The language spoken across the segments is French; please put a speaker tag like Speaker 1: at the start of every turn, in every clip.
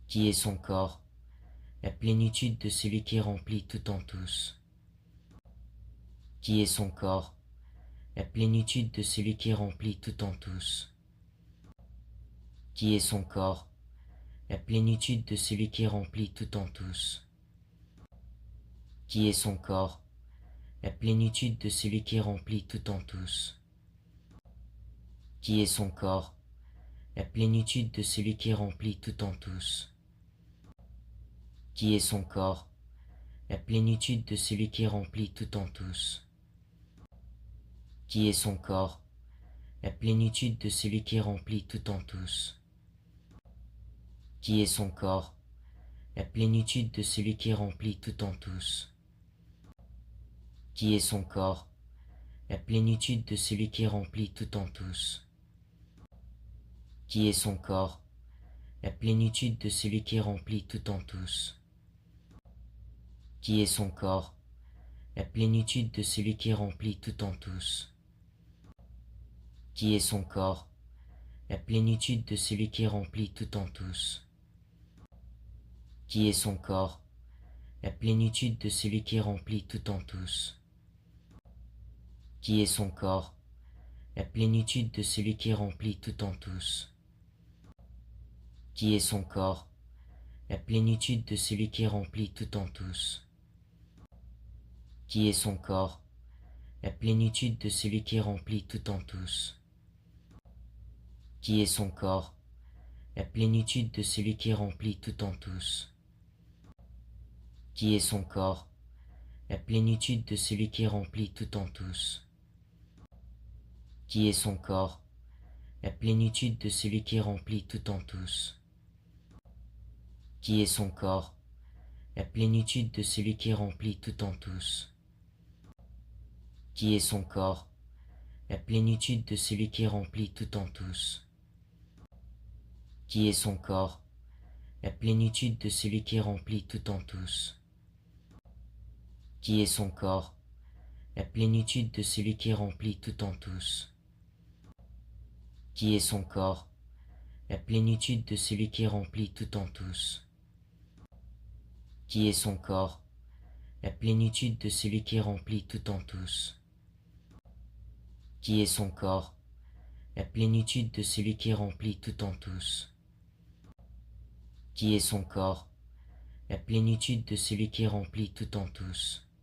Speaker 1: qui est son corps, la plénitude de celui qui remplit tout en tous, qui est son corps, la plénitude de celui qui remplit tout en tous, qui est son corps, la plénitude de celui qui remplit tout en tous, qui est son corps, la plénitude de celui qui remplit tout en tous, qui est son corps, la plénitude de celui qui remplit tout en tous, qui est son corps, la plénitude de celui qui remplit tout en tous, qui est son corps, la plénitude de celui qui remplit tout en tous, qui est son corps, la plénitude de celui qui remplit tout en tous, qui est son corps, la plénitude de celui qui remplit tout en tous, qui est son corps, la plénitude de celui qui remplit tout en tous, qui est son corps, la plénitude de celui qui remplit tout en tous, qui est son corps, la plénitude de celui qui remplit tout en tous, qui est son corps, la plénitude de celui qui remplit tout en tous, qui est son corps, la plénitude de celui qui remplit tout en tous, qui est son corps, la plénitude de celui qui remplit tout en tous, qui est son corps, la plénitude de celui qui remplit tout en tous, qui est son corps, la plénitude de celui qui remplit tout en tous, qui est son corps, la plénitude de celui qui remplit tout en tous, qui est son corps, la plénitude de celui qui remplit tout en tous, qui est son corps, la plénitude de celui qui remplit tout en tous, qui est son corps, la plénitude de celui qui remplit tout en tous, qui est son corps, la plénitude de celui qui remplit tout en tous, qui est son corps, la plénitude de celui qui remplit tout en tous, qui est son corps, la plénitude de celui qui remplit tout en tous, qui est son corps, la plénitude de celui qui remplit tout en tous, qui est son corps, la plénitude de celui qui remplit tout en tous, qui est son corps, la plénitude de celui qui remplit tout en tous,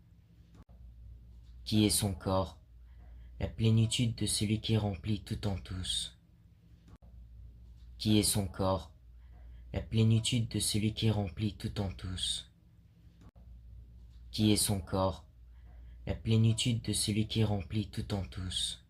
Speaker 1: qui est son corps, la plénitude de celui qui remplit tout en tous, qui est son corps, la plénitude de celui qui remplit tout en tous, qui est son corps, la plénitude de celui qui remplit tout en tous,